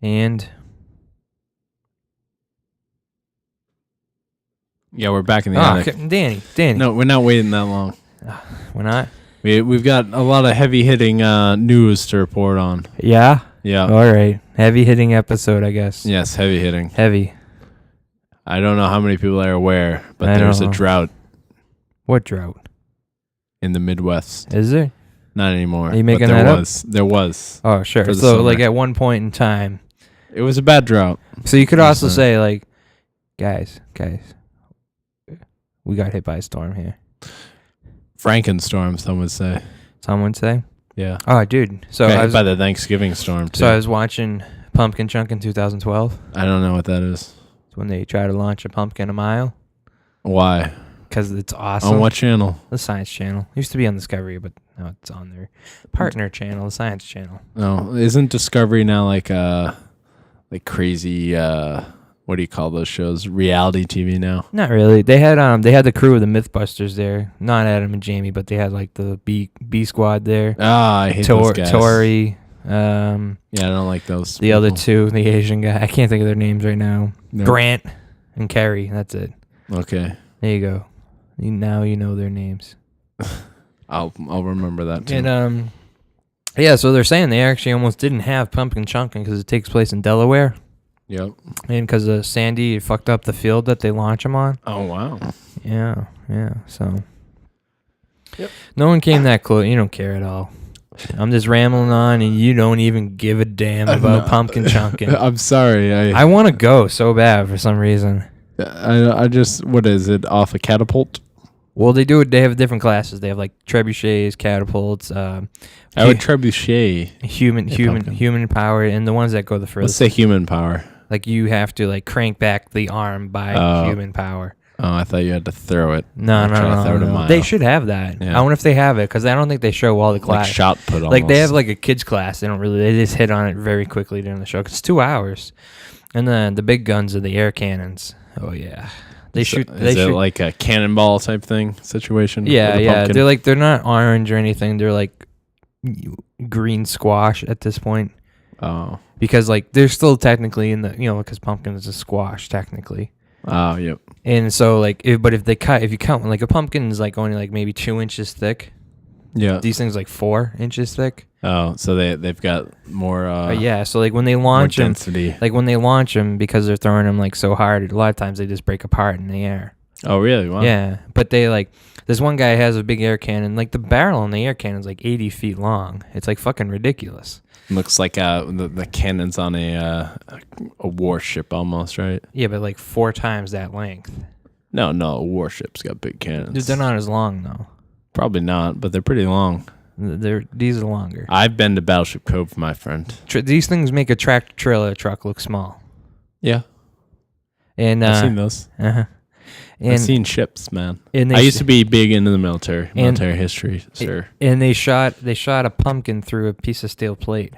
And Yeah, we're back in the attic. Danny. No, we're not waiting that long. We're not? We've got a lot of heavy-hitting news to report on. Yeah? Yeah. All right. Heavy-hitting episode, I guess. Yes, heavy-hitting. Heavy. I don't know how many people are aware, but I there's a don't know. drought What drought? in the Midwest. Is there? Not anymore. Are you making but there that up? was. There was. Oh, sure. For the So, summer. like, at one point in time. It was a bad drought. So, you could also say, like, guys, we got hit by a storm here. Frankenstorm, some would say. Some would say. Yeah. Oh, dude. So, Got I hit was, by the Thanksgiving storm, too. so I was watching Pumpkin Chunk in 2012. I don't know what that is. It's when they try to launch a pumpkin a mile. Why? Because it's awesome. On what channel? The Science Channel. It used to be on Discovery, but now it's on their partner channel, the Science Channel. No, isn't Discovery now like crazy? What do you call those shows? Reality TV now? Not really. They had the crew of the Mythbusters there. Not Adam and Jamie, but they had like the B Squad there. Ah, I hate those guys. Tori. Yeah, I don't like those. The other two, the Asian guy. I can't think of their names right now. No. Grant and Kerry. That's it. Okay, There you go. Now you know their names. I'll remember that too. And yeah. So they're saying they actually almost didn't have pumpkin chunking because it takes place in Delaware. Yep. And because of Sandy, it fucked up the field that they launch them on. Oh wow. Yeah. So. Yep. No one came that close. You don't care at all. I'm just rambling on, and you don't even give a damn about pumpkin chunking. I'm sorry. I want to go so bad for some reason. I just, what is it, off a catapult? Well, they do it. They have different classes. They have like trebuchets, catapults. I would trebuchet. Human power, and the ones that go the Let's furthest. say human power. Like you have to like crank back the arm by human power. Oh, I thought you had to throw it. No. They should have that. Yeah. I wonder if they have it because I don't think they show all the Like class. shot put almost. Like they have like a kids class. They don't really. They just hit on it very quickly during the show. 'Cause it's 2 hours, and then the big guns are the air cannons. Oh yeah, they shoot. Is it like a cannonball type thing situation? Yeah, with a yeah. pumpkin? They're not orange or anything. They're like green squash at this point. Oh. Because like they're still technically in the because pumpkin is a squash technically. Oh, yep. And so like if you count like a pumpkin is like only like maybe 2 inches thick. Yeah. These things like 4 inches thick. Oh, so they've got more. Yeah. So like when they launch them, density. like when they launch them because they're throwing them like so hard, a lot of times they just break apart in the air. Oh, really? Wow. Yeah, but they like this one guy has a big air cannon. Like the barrel on the air cannon is like 80 feet long. It's like fucking ridiculous. Looks like the cannon's on a warship almost, right? Yeah, but like 4 times that length. No, a warship's got big cannons. Dude, they're not as long though. Probably not, but they're pretty long. These are longer. I've been to Battleship Cove, my friend. These things make a tractor trailer truck look small. Yeah, And I've seen those. Uh-huh. I've seen ships, man. And I used to be big into the military history, sir. And they shot a pumpkin through a piece of steel plate.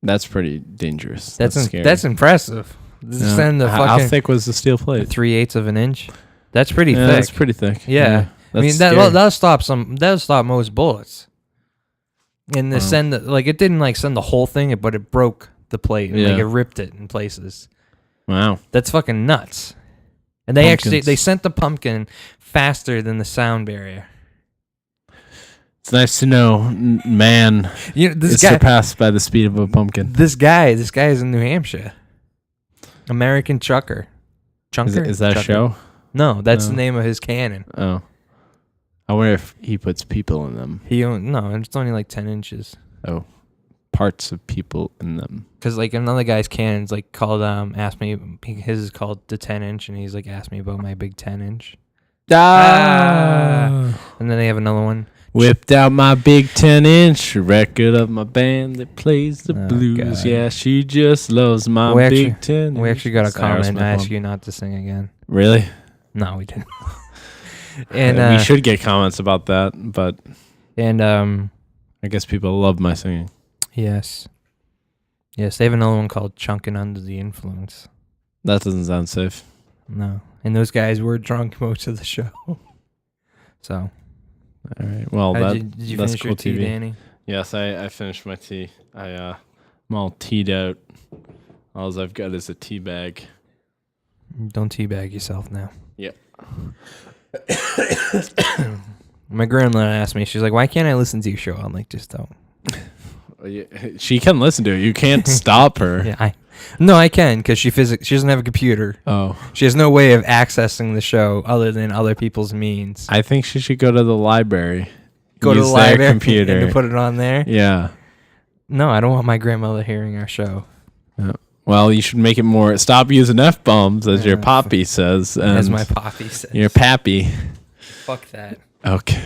That's pretty dangerous. That's scary. That's impressive. Send the How fucking thick was the steel plate? 3/8 of an inch. That's pretty thick. That's pretty thick. Yeah. I mean that'll stop most bullets. And it didn't like send the whole thing, but it broke the plate. And, like it ripped it in places. Wow. That's fucking nuts. And they Pumpkins. sent the pumpkin faster than the sound barrier. It's nice to know, man. This is guy surpassed by the speed of a pumpkin. This guy is in New Hampshire. American Chunker. Is that a show? No, that's the name of his cannon. Oh. I wonder if he puts people in them. No, it's only like 10 inches. Oh. Parts of people in them. Because like another guy's cannon's like called asked me, his is called the 10-inch, and he's like asked me about my big 10-inch. And then they have another one. Whipped out my big 10-inch record of my band that plays the blues. God. Yeah, she just loves my big 10-inch. We actually got a comment. I asked you not to sing again. Really? No, we didn't. And we should get comments about that, but I guess people love my singing. Yes, they have another one called Chunkin' Under the Influence. That doesn't sound safe. No, and those guys were drunk most of the show. So. All right. Well, did you that's finish cool your tea, TV. Danny? Yes, I finished my tea. I'm all teed out. All I've got is a tea bag. Don't teabag yourself now. Yeah. My grandmother asked me, she's like, why can't I listen to your show? I'm like, just don't. She can listen to it. You can't stop her. Yeah, I can, because she doesn't have a computer. Oh. She has no way of accessing the show other than other people's means. I think she should go to the library. Go to the library computer and put it on there? Yeah. No, I don't want my grandmother hearing our show. Well, you should make it more. Stop using F-bombs, as your poppy says. As my poppy says. Your pappy. Fuck that. Okay.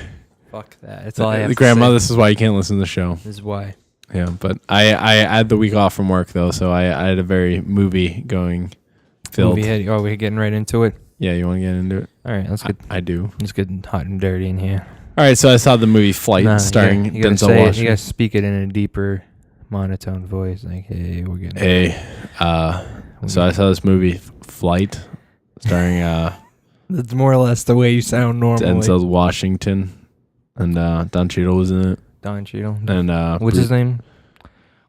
Fuck that. That's all I have the to grandma, say. this is why you can't listen to the show. This is why. Yeah, but I had the week off from work, though, so I had a very movie-going filled. Oh, we're getting right into it? Yeah, you want to get into it? All right, let's get... I do. Let's get hot and dirty in here. All right, so I saw the movie Flight starring Denzel Washington. You got to speak it in a deeper monotone voice, like, hey, we're getting... Hey, so I saw this movie Flight starring... That's more or less the way you sound normally. Denzel Washington, and Don Cheadle was in it. Don Cheadle. And what's his name?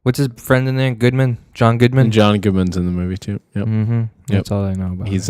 What's his friend in there? Goodman? John Goodman? And John Goodman's in the movie, too. Yep. Mm-hmm. That's all I know about He's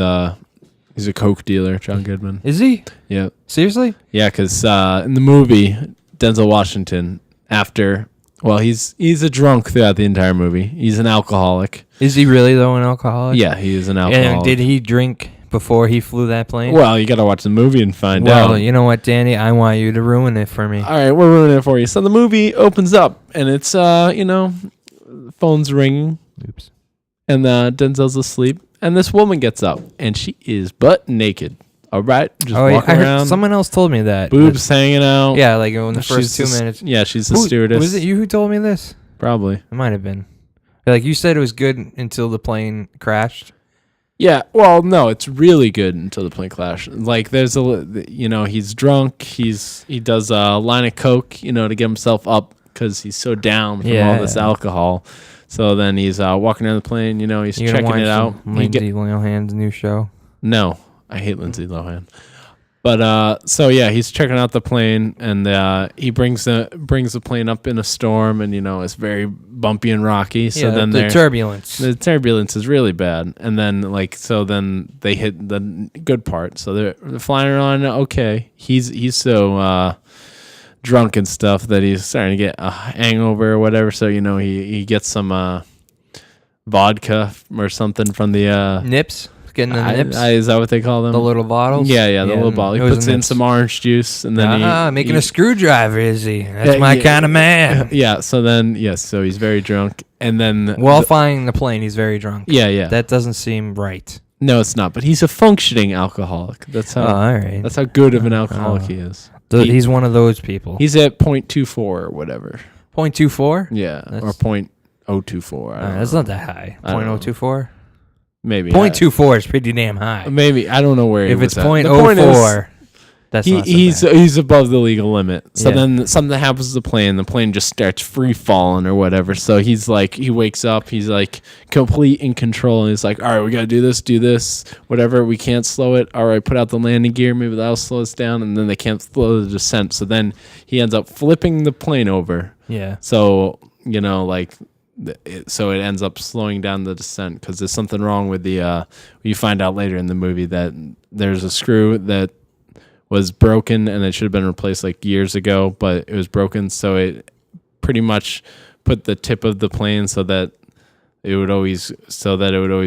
a coke dealer, John Goodman. Is he? Yeah. Seriously? Yeah, because in the movie, Denzel Washington, he's a drunk throughout the entire movie. He's an alcoholic. Is he really, though, an alcoholic? Yeah, he is an alcoholic. And did he drink before he flew that plane? Well, you got to watch the movie and find out. Well, you know what, Danny? I want you to ruin it for me. All right, we're ruining it for you. So the movie opens up, and it's, phone's ringing. Oops. And Denzel's asleep, and this woman gets up, and she is butt naked. All right, just walking around. Someone else told me that. Boobs hanging out. Yeah, like in the first 2 minutes. Yeah, she's the stewardess. Was it you who told me this? Probably. It might have been. Like you said, it was good until the plane crashed. Yeah, well, no, it's really good until the plane crashed. Like, there's he's drunk. He does a line of coke, to get himself up because he's so down from all this alcohol. So then he's walking around the plane. He's checking it out. Lindsay Lohan's new show. No, I hate Lindsay Lohan. But he's checking out the plane, and he brings the plane up in a storm, and it's very bumpy and rocky. So then the turbulence. The turbulence is really bad, and then they hit the good part. So they're flying around. Okay, he's so drunk and stuff that he's starting to get a hangover or whatever. So he gets some vodka or something from the Nips. Getting the nips. Is that what they call them? The little bottles? Yeah, the little bottle. He puts in some orange juice, and then making a screwdriver, is he? That's my kind of man. Yeah, so then, so he's very drunk, and then... While flying the plane, he's very drunk. Yeah. That doesn't seem right. No, it's not, but he's a functioning alcoholic. That's how all right. That's how good of an alcoholic he is. He's one of those people. He's at 0.24 or whatever. 0.24? Yeah, or 0.024. That's not that high. 0.024? Maybe 0.24 is pretty damn high. Maybe I don't know where. If it's 0.04, that's not so bad. He's above the legal limit. So then something happens to the plane. The plane just starts free falling or whatever. So he's like, he wakes up. He's like complete in control. And he's like, all right, we gotta do this, whatever. We can't slow it. All right, put out the landing gear. Maybe that'll slow us down. And then they can't slow the descent. So then he ends up flipping the plane over. Yeah. So so it ends up slowing down the descent because there's something wrong with the you find out later in the movie that there's a screw that was broken and it should have been replaced like years ago, but it was broken, so it pretty much put the tip of the plane so that it would always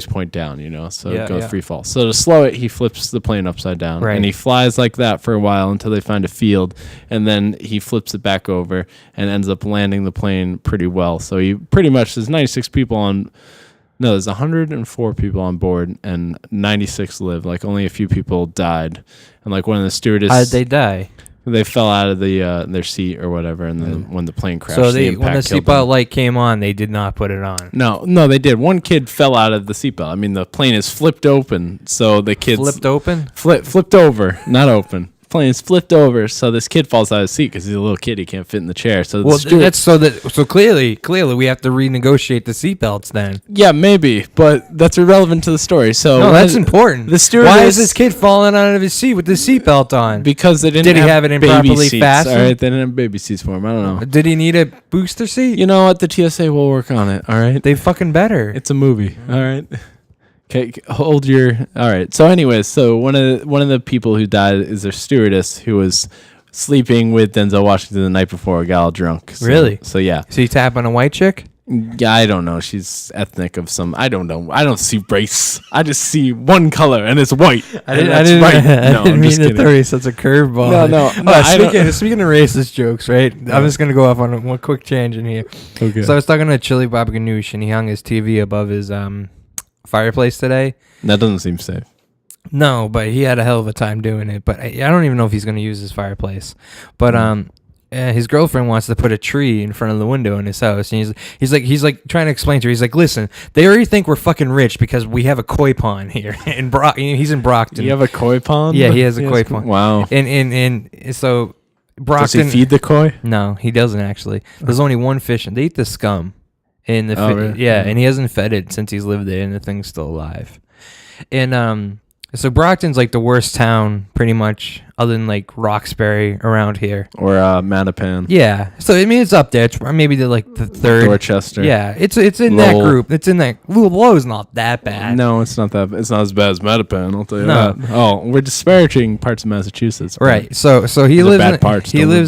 point down, so it goes free fall. So to slow it, he flips the plane upside down, and he flies like that for a while until they find a field, and then he flips it back over and ends up landing the plane pretty well. So he pretty much, there's 96 people on, no, there's 104 people on board, and 96 live. Like only a few people died, and like one of the stewardess. How did they die? They fell out of their seat or whatever, and then when the plane crashed, when the seatbelt light came on, they did not put it on. No, they did. One kid fell out of the seatbelt. I mean, the plane is flipped open, so the kids flipped open, flipped over, not open, plane's flipped over, so this kid falls out of his seat because he's a little kid. He can't fit in the chair. So clearly we have to renegotiate the seatbelts then. Yeah, maybe, but that's irrelevant to the story. So no, that's important. The stewardess, why is this kid falling out of his seat with the seatbelt on? Because they didn't. Did he have it improperly fastened? All right, they didn't have baby seats for him. I don't know. Did he need a booster seat? You know what? The TSA will work on it. All right, they fucking better. It's a movie. All right. Okay, hold your. All right. So, anyways, one of the people who died is their stewardess who was sleeping with Denzel Washington the night before, got all drunk. So, really? So yeah. So he tapping a white chick? Yeah, I don't know. She's ethnic of some. I don't know. I don't see race. I just see one color, and it's white. I didn't mean to throw you such a curveball. No. Speaking of racist jokes, right? Yeah. I'm just gonna go off on one quick tangent here. Okay. So I was talking to Chili Bob Ganoush, and he hung his TV above his fireplace today. That doesn't seem safe. No, but he had a hell of a time doing it. But I don't even know if he's going to use his fireplace. But his girlfriend wants to put a tree in front of the window in his house, and he's like trying to explain to her. He's like, listen, they already think we're fucking rich because we have a koi pond here in he's in Brockton. You have a koi pond? Yeah, he has a koi pond. Wow. And so Brockton. Does he feed the koi? No, he doesn't actually. There's only one fish, and they eat the scum. And really? Yeah, and he hasn't fed it since he's lived there, and the thing's still alive. And so Brockton's like the worst town, pretty much, other than like Roxbury around here. Or Mattapan. Yeah. So I mean, it's up there. It's maybe the third. Dorchester. Yeah. It's in that group. It's in that. Lowell's not that bad. No, it's not that. It's not as bad as Mattapan. I'll tell you that. Oh, we're disparaging parts of Massachusetts. Right. So he lives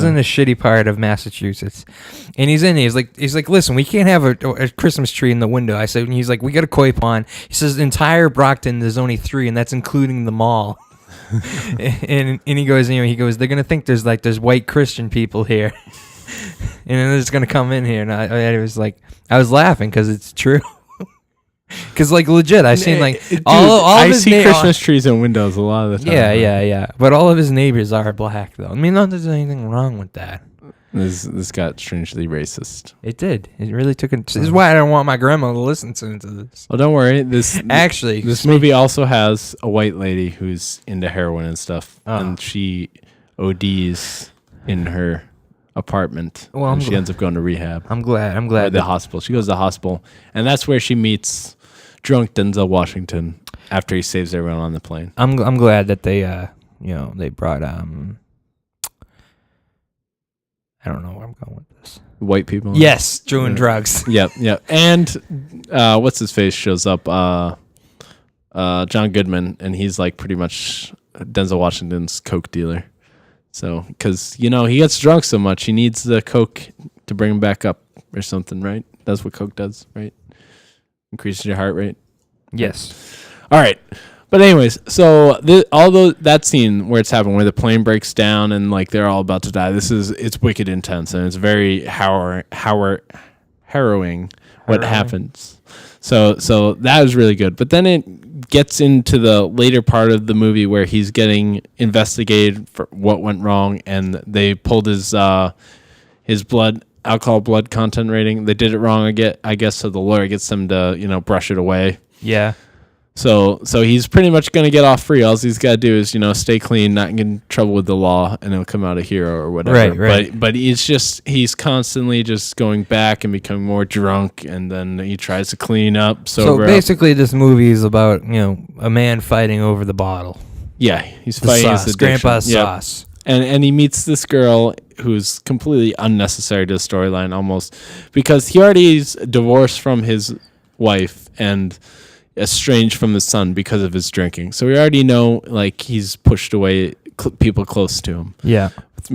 in a shitty part of Massachusetts, and he's like, listen, we can't have a Christmas tree in the window. I said, and he's like, we got a koi pond. He says, the entire Brockton, there's only 3, and that's including the mall. and he goes, they're gonna think there's white Christian people here, and then they're just gonna come in here. And I was laughing because it's true. Because like legit, I seen like dude, I see Christmas trees in windows a lot of the time. Yeah. But all of his neighbors are black though. I mean, not that there's anything wrong with that. This got strangely racist. It did. It really took it. This is why I don't want my grandma to listen to this. Well, don't worry. This movie also has a white lady who's into heroin and stuff, and she ODs in her apartment. Well, and she ends up going to rehab. I'm glad. Or the hospital. She goes to the hospital, and that's where she meets drunk Denzel Washington after he saves everyone on the plane. I'm glad that they they brought I don't know where I'm going with this. White people? Yes, doing drugs. Yep. And what's his face shows up? John Goodman, and he's like pretty much Denzel Washington's coke dealer. So, because, he gets drunk so much, he needs the coke to bring him back up or something, right? That's what coke does, right? Increases your heart rate? Yes. All right. But anyways, so that scene where it's happening, where the plane breaks down and like they're all about to die, it's wicked intense and it's very harrowing what happens. So that was really good. But then it gets into the later part of the movie where he's getting investigated for what went wrong, and they pulled his alcohol blood content rating. They did it wrong, I guess, so the lawyer gets them to brush it away. Yeah. So he's pretty much going to get off free. All he's got to do is, stay clean, not get in trouble with the law, and he'll come out a hero or whatever. Right. But he's constantly just going back and becoming more drunk, and then he tries to clean up. So basically, this movie is about, a man fighting over the bottle. Yeah, he's fighting his addiction. Grandpa's sauce. And he meets this girl who's completely unnecessary to the storyline almost, because he already is divorced from his wife and estranged from his son because of his drinking. So we already know he's pushed away people close to him. Yeah.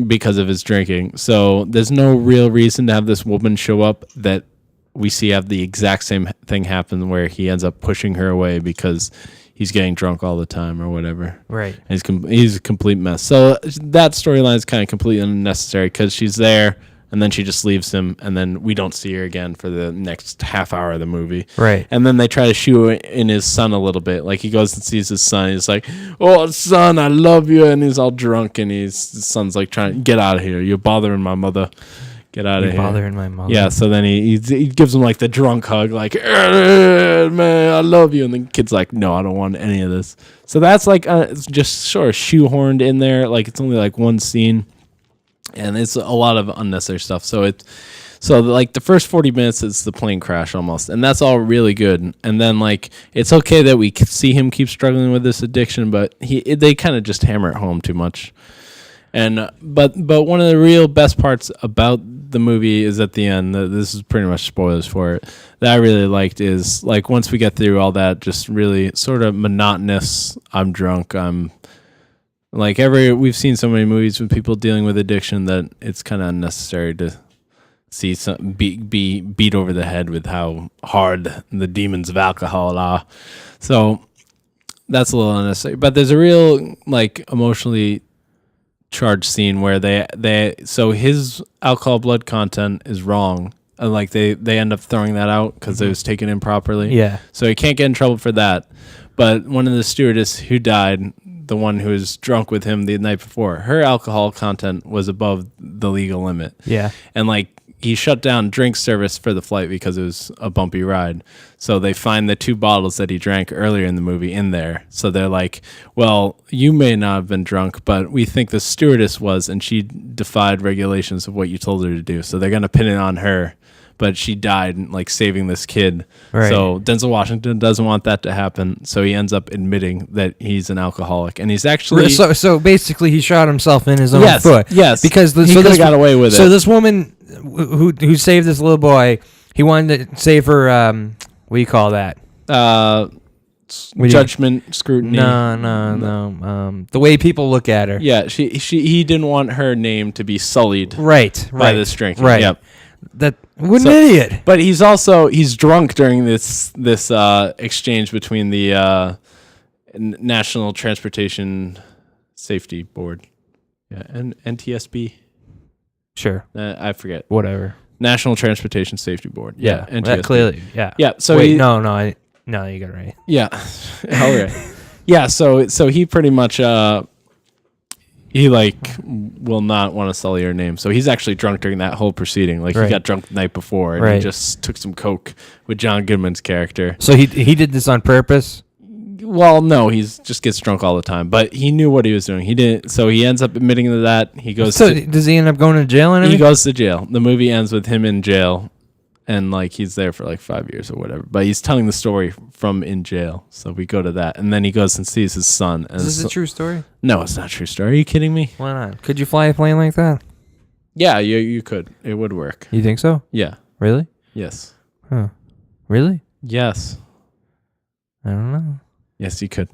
Because of his drinking. So there's no real reason to have this woman show up that we see have the exact same thing happen where he ends up pushing her away because he's getting drunk all the time or whatever. Right. And he's a complete mess. So that storyline is kind of completely unnecessary because she's there and then she just leaves him, and then we don't see her again for the next half hour of the movie. Right. And then they try to shoe in his son a little bit. Like, he goes and sees his son. He's like, "Oh, son, I love you." And he's all drunk, and his son's like trying to get out of here. You're bothering my mother. Get out of here. Bothering my mother. Yeah, so then he gives him like the drunk hug, like, man, I love you. And the kid's like, no, I don't want any of this. So that's like it's just sort of shoehorned in there. Like it's only like one scene, and it's a lot of unnecessary stuff. So like the first 40 minutes is the plane crash almost, and that's all really good. And then like it's okay that we see him keep struggling with this addiction, but they kind of just hammer it home too much. And but one of the real best parts about the movie is at the end. This is pretty much spoilers for it. That I really liked is like once we get through all that, just really sort of monotonous. I'm drunk. I'm like we've seen so many movies with people dealing with addiction that it's kind of unnecessary to see some be beat over the head with how hard the demons of alcohol are. So that's a little unnecessary. But there's a real like emotionally charged scene where so his alcohol blood content is wrong, and like they end up throwing that out because it was taken improperly. Yeah. So he can't get in trouble for that. But one of the stewardess who died, the one who was drunk with him the night before, her alcohol content was above the legal limit. Yeah. And like he shut down drink service for the flight because it was a bumpy ride. So they find the 2 bottles that he drank earlier in the movie in there. So they're like, well, you may not have been drunk, but we think the stewardess was, and she defied regulations of what you told her to do. So they're going to pin it on her. But she died, like, saving this kid. Right. So Denzel Washington doesn't want that to happen. So he ends up admitting that he's an alcoholic. And he's actually... So basically he shot himself in his own foot. Yes. Because he could have got away with it. So this woman who saved this little boy, he wanted to save her... what do you call that? Judgment, scrutiny. No. The way people look at her. Yeah, he didn't want her name to be sullied. Right. By this drinking. Right. Yep. What an idiot! But he's drunk during this exchange between the National Transportation Safety Board, and NTSB. Sure, I forget. Whatever. National Transportation Safety Board. Yeah, NTSB. That clearly. Yeah. Yeah. So wait, no, you got it right. Yeah. All right. Yeah. So he pretty much he like will not want to sully her name. So he's actually drunk during that whole proceeding. Like he got drunk the night before and he just took some coke with John Goodman's character. So he did this on purpose? Well, no, just gets drunk all the time. But he knew what he was doing. He didn't. So he ends up admitting to that. He goes. So does he end up going to jail and everything? He goes to jail. The movie ends with him in jail. And like he's there for like 5 years or whatever, but he's telling the story from in jail. So we go to that, and then he goes and sees his son. And is this a true story? No, it's not a true story. Are you kidding me? Why not? Could you fly a plane like that? Yeah, you could. It would work. You think so? Yeah. Really? Yes. Huh? Really? Yes. I don't know. Yes, you could.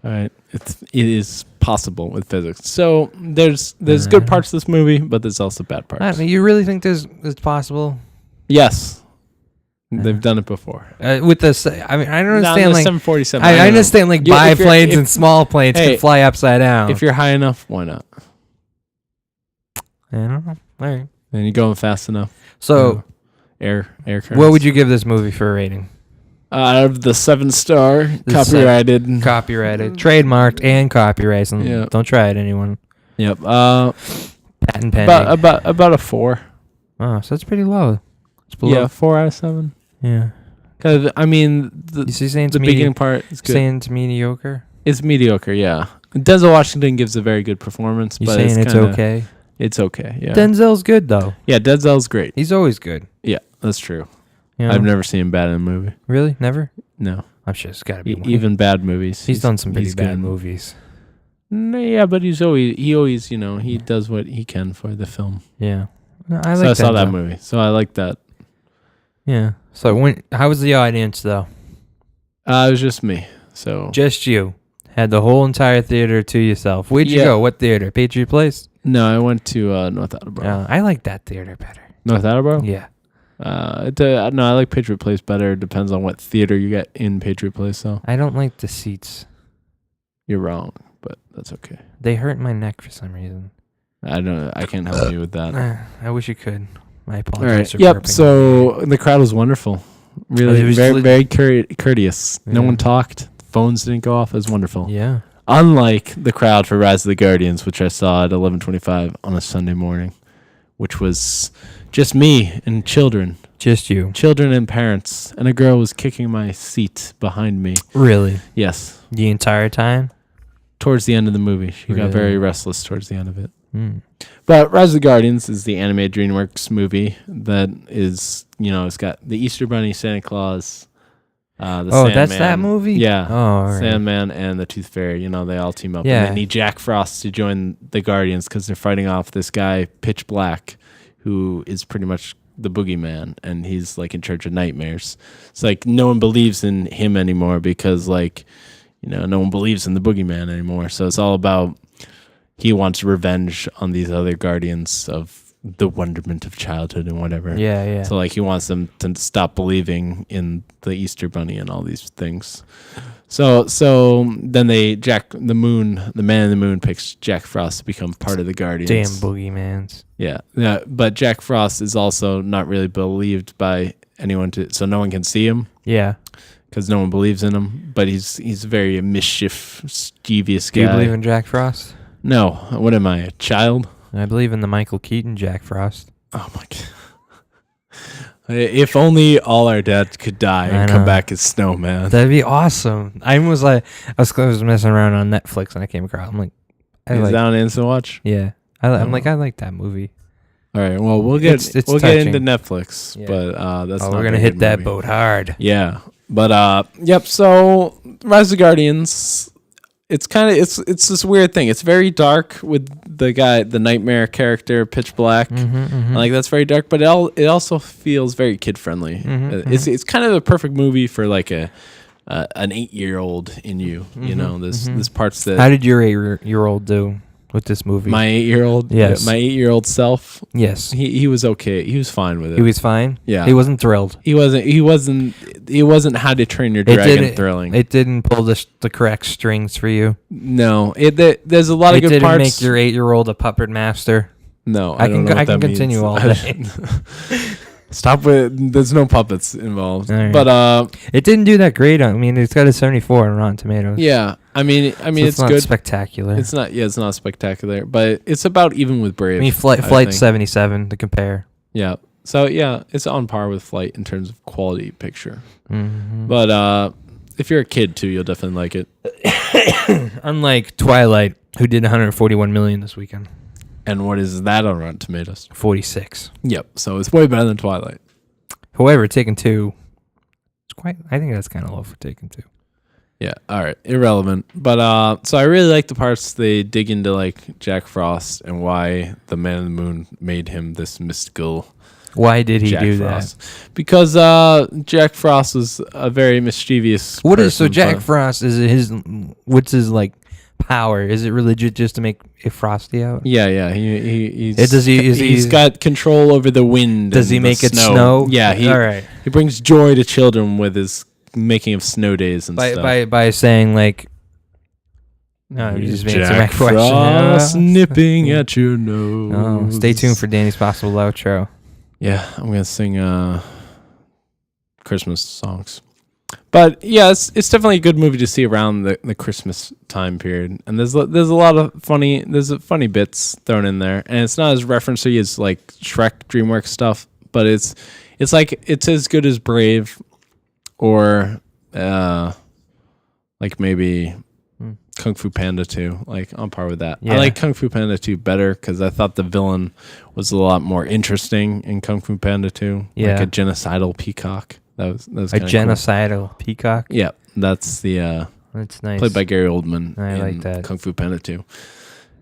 All right, it is possible with physics. So there's good parts of this movie, but there's also bad parts. You really think it's possible? Yes. They've done it before. With this, I mean, I don't understand. Like 747. I understand, like biplanes and small planes can fly upside down. If you're high enough, why not? I don't know. All right. And you're going fast enough. So, air currents. What would you give this movie for a rating? Out of the 7-star, copyrighted, trademarked, and copyrighted. Yeah. Don't try it, anyone. Yep. Patent pending. About a 4. Oh, so that's pretty low. It's below. Yeah, 4 out of 7. Yeah. Cause I mean, the beginning part is good. Saying it's mediocre? It's mediocre, yeah. Denzel Washington gives a very good performance. You're saying it's okay? It's okay, yeah. Denzel's good, though. Yeah, Denzel's great. He's always good. Yeah, that's true. You know? I've never seen him bad in a movie. Really? Never? No. I'm sure it's got to be even bad movies. He's done some pretty bad movies. No, yeah, but he always, he does what he can for the film. Yeah. No, I saw that movie, so I like that. Yeah. So how was the audience though? It was just me. So just you had the whole entire theater to yourself. Where'd you go? What theater? Patriot Place? No, I went to North Attleboro. I like that theater better. North Attleboro? Yeah. No, I like Patriot Place better. It depends on what theater you get in Patriot Place. though. I don't like the seats. You're wrong, but that's okay. They hurt my neck for some reason. I can't help you with that. I wish you could. My apologies. All right. Yep. So the crowd was wonderful. Really, very courteous. Yeah. No one talked. Phones didn't go off. It was wonderful. Yeah. Unlike the crowd for Rise of the Guardians, which I saw at 11:25 on a Sunday morning, which was just me and children. Just you. Children and parents. And a girl was kicking my seat behind me. Really? Yes. The entire time? Towards the end of the movie. She got very restless towards the end of it. Mm. But Rise of the Guardians is the animated DreamWorks movie that is, it's got the Easter Bunny, Santa Claus, the Sandman. That's that movie? Yeah. Oh, all right. Sandman and the Tooth Fairy, they all team up. Yeah. And they need Jack Frost to join the Guardians because they're fighting off this guy, Pitch Black, who is pretty much the boogeyman, and he's like in charge of nightmares. It's like no one believes in him anymore because no one believes in the boogeyman anymore. So it's all about he wants revenge on these other guardians of the wonderment of childhood and whatever. Yeah, yeah. So he wants them to stop believing in the Easter Bunny and all these things. So then the man in the moon picks Jack Frost to become part of the Guardians. Damn boogeymans. Yeah. But Jack Frost is also not really believed by anyone so no one can see him. Yeah. Because no one believes in him. But he's a very mischievous guy. Do you believe in Jack Frost? No. What am I, a child? I believe in the Michael Keaton Jack Frost. Oh my God. If only all our dads could die and come back as snowman. That'd be awesome. I was messing around on Netflix and I came across. I'm like, is that on Instant Watch? Yeah. I like that movie. All right. Well, we'll get get into Netflix, yeah. But that's not we're gonna hit that boat hard. Yeah. But yep. So Rise of the Guardians. It's it's this weird thing. It's very dark with the nightmare character, Pitch Black. Like that's very dark, but it also feels very kid friendly. It's kind of a perfect movie for like an 8-year-old in you. This parts that. How did your 8-year-old do with this movie? My 8-year-old, yes, my 8-year-old self. Yes, he was okay. He was fine with it. He was fine. Yeah, he wasn't thrilled. He wasn't How to Train Your Dragon thrilling. It didn't pull the correct strings for you. No, there's a lot of good parts. It didn't make your 8-year-old a puppet master. No, I can continue all day. Stop with. There's no puppets involved, right. But it didn't do that great. I mean, it's got a 74 on Rotten Tomatoes. Yeah, I mean, so it's not good. Spectacular. It's not. Yeah, it's not spectacular, but it's about even with Brave. I mean, Flight 77 to compare. Yeah. So yeah, it's on par with Flight in terms of quality picture. Mm-hmm. But if you're a kid too, you'll definitely like it. Unlike Twilight, who did 141 million this weekend. And what is that on Rotten Tomatoes? 46. Yep. So it's way better than Twilight. However, Taken 2, I think that's kind of low for Taken 2. Yeah. All right. Irrelevant. But so I really like the parts they dig into like Jack Frost and why the Man in the Moon made him this mystical. Why did he Jack do Frost. that? Because Jack Frost was a very mischievous. Jack Frost what's his like power? Is it really just to make a Frosty out? Yeah. He's got control over the wind. Does he make it snow? Yeah. All right. He brings joy to children with his making of snow days and stuff. By saying like. No, you just answered my question. Frost nipping at your nose. Oh, stay tuned for Danny's possible outro. Yeah, I'm gonna sing Christmas songs. But yeah, it's definitely a good movie to see around the Christmas time period. And there's a lot of funny bits thrown in there. And it's not as referencey as like Shrek DreamWorks stuff, but it's as good as Brave or like maybe Kung Fu Panda 2, like on par with that. Yeah. I like Kung Fu Panda 2 better because I thought the villain was a lot more interesting in Kung Fu Panda 2. Yeah. Like a genocidal peacock. That was a genocidal peacock. Yeah, that's that's nice. Played by Gary Oldman. I like that. Kung Fu Panda 2.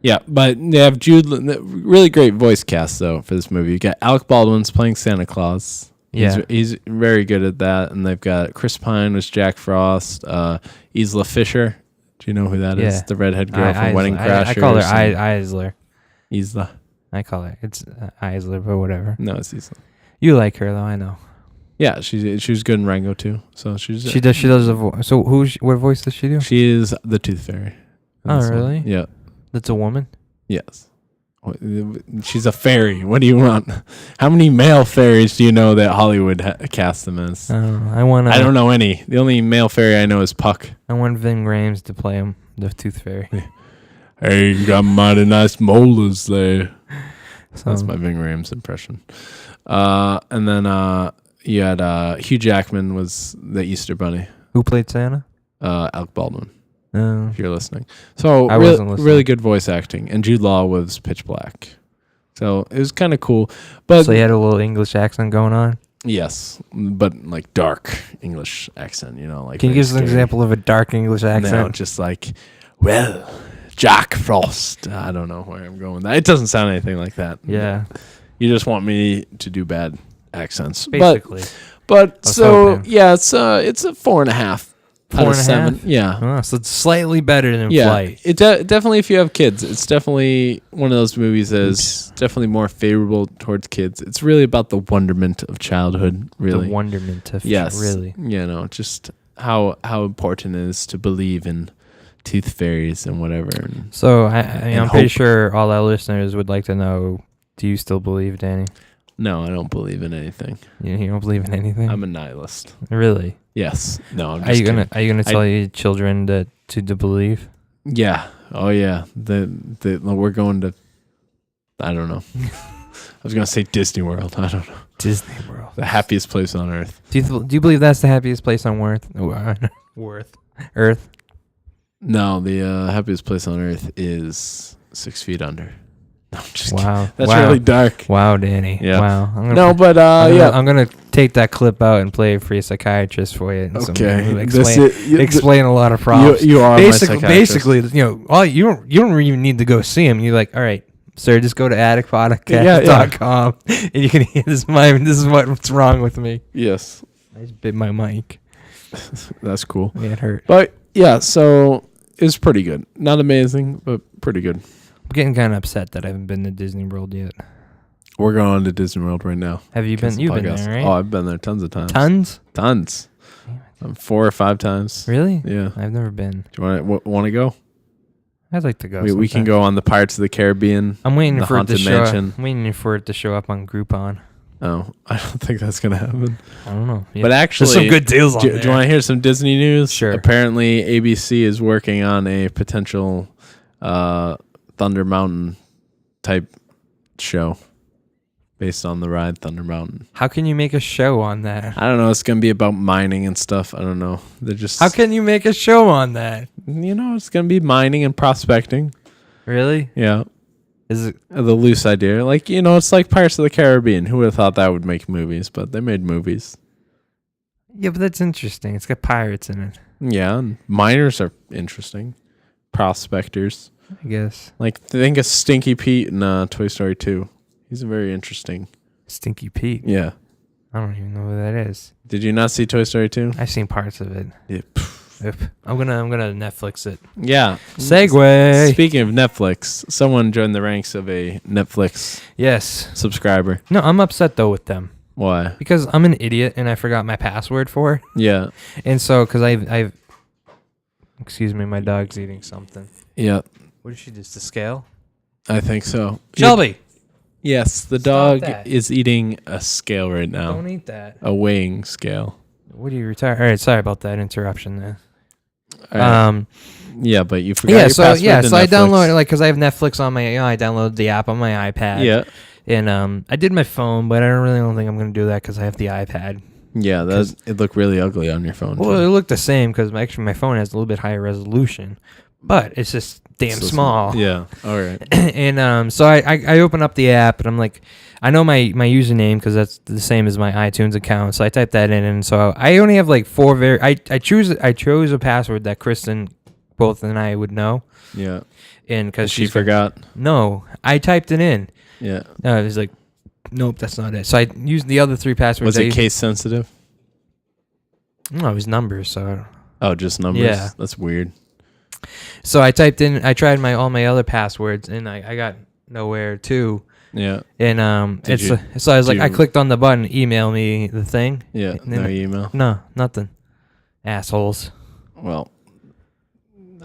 Yeah, but they have really great voice cast though for this movie. You got Alec Baldwin's playing Santa Claus. Yeah, he's very good at that. And they've got Chris Pine was Jack Frost. Isla Fisher. Do you know who that is? The redhead girl from Wedding Crashers. I call her Isla. Isla. I call her. It's Isla, but whatever. No, it's Isla. You like her though, I know. Yeah, she was good in Rango too. So she does the voice. So what voice does she do? She is the Tooth Fairy. Oh, really? Yeah. That's a woman? Yes. She's a fairy. What do you want? How many male fairies do you know that Hollywood cast them as? I don't know any. The only male fairy I know is Puck. I want Vin Rhames to play him, the Tooth Fairy. Hey, you got mighty nice molars there. That's my Ving Rhames impression. And then you had Hugh Jackman was the Easter Bunny. Who played Santa? Alec Baldwin. If you're listening. So really good voice acting. And Jude Law was Pitch Black. So it was kind of cool. But so he had a little English accent going on? Yes, but like dark English accent, like. Can you give us an example of a dark English accent? No, just like, well, Jack Frost. I don't know where I'm going with that. It doesn't sound anything like that. Yeah. You just want me to do bad accents. Basically. But so, yeah, it's a 4.5. 4.5? Yeah. Oh, so it's slightly better than Flight. It definitely, if you have kids, it's definitely one of those movies that is definitely more favorable towards kids. It's really about the wonderment of childhood, really. The wonderment of really. Just how important it is to believe in tooth fairies and whatever. So I'm pretty sure all our listeners would like to know, do you still believe, Danny? No, I don't believe in anything. You don't believe in anything? I'm a nihilist. Really? Yes. No, I'm just Are you gonna tell your children to believe? Yeah. Oh yeah. We're going to, I don't know. I was gonna say Disney World. I don't know. Disney World. The happiest place on earth. Do you believe that's the happiest place on Earth? No, the happiest place on earth is 6 Feet Under. No, I'm just wow. Kidding. That's really dark. Wow, Danny. Yeah. Wow. I'm gonna take that clip out and play it for your psychiatrist for you. Okay. Explain a lot of problems. You are basically, all you don't even need to go see him. You're like, all right, sir, just go to addictpodcast.com and you can hear this is what's wrong with me. Yes. I just bit my mic. That's cool. Yeah, it hurt. But yeah, so it's pretty good. Not amazing, but pretty good. I'm getting kind of upset that I haven't been to Disney World yet. We're going to Disney World right now. Have you been? You've been there, right? Oh, I've been there tons of times. Tons? 4 or 5 times. Really? Yeah. I've never been. Do you want to go? I'd like to go. We can go on the Pirates of the Caribbean. I'm waiting for it to show. I'm waiting for it to show up on Groupon. Oh, I don't think that's gonna happen. I don't know. Yeah. But actually, there's some good deals on there. Do you want to hear some Disney news? Sure. Apparently, ABC is working on a potential Thunder Mountain type show based on the ride Thunder Mountain. How can you make a show on that? I don't know. It's gonna be about mining and stuff. I don't know. They're just. How can you make a show on that? It's gonna be mining and prospecting. Really? Yeah. Is it the loose idea? Like, it's like Pirates of the Caribbean. Who would have thought that would make movies? But they made movies. Yeah, but that's interesting. It's got pirates in it. Yeah, and miners are interesting. Prospectors. I guess. Like, think of Stinky Pete in Toy Story 2. He's very interesting. Stinky Pete? Yeah. I don't even know who that is. Did you not see Toy Story 2? I've seen parts of it. Yeah. I'm gonna Netflix it. Yeah. Segue. Speaking of Netflix, someone joined the ranks of a Netflix subscriber. No, I'm upset though with them. Why? Because I'm an idiot and I forgot my password for it. Yeah. And so, because I've excuse me, my dog's eating something. Yeah. What did she do? The scale? I think so. Shelby. Yes, the dog is eating a scale right now. Don't eat that. A weighing scale. What do you retire? All right, sorry about that interruption there. Right. Yeah, but you forgot your password so I downloaded because I have Netflix on my. I downloaded the app on my iPad. Yeah, and I did my phone, but I don't think I'm gonna do that because I have the iPad. Yeah, it looked really ugly on your phone. Well, it looked the same because actually my phone has a little bit higher resolution, but it's just damn small. Yeah, all right. And so I open up the app and I'm like, I know my username because that's the same as my iTunes account. So I type that in, and so I only have like 4 I chose a password that Kristen, both and I would know. Yeah. And because she forgot. No, I typed it in. Yeah. No, it was like, nope, that's not it. So I used the other 3 passwords. Was it case sensitive? No, it was numbers. So. Oh, just numbers. Yeah. That's weird. So I typed in. I tried all my other passwords, and I got nowhere too. Yeah. And so I was like, I clicked on the button, email me the thing. Yeah. No email. No, nothing. Assholes. Well,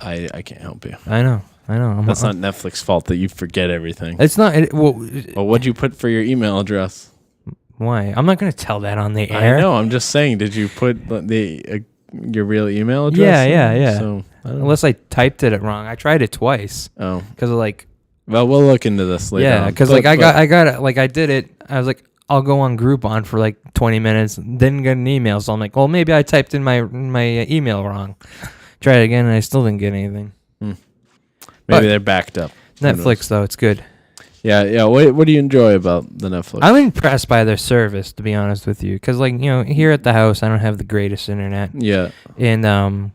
I can't help you. I know. That's not Netflix's fault that you forget everything. It's not. Well, what'd you put for your email address? Why? I'm not going to tell that on the air. I know. I'm just saying. Did you put your real email address? Yeah. So, unless I typed it wrong. I tried it twice. Oh. Because Well, we'll look into this later. Yeah, because like I got like I did it. I was like, I'll go on Groupon for like 20 minutes, didn't get an email, so I'm like, well, maybe I typed in my email wrong. Tried it again, and I still didn't get anything. Maybe they're backed up. Netflix though, it's good. Yeah. What do you enjoy about the Netflix? I'm impressed by their service, to be honest with you, because like here at the house, I don't have the greatest internet. Yeah. And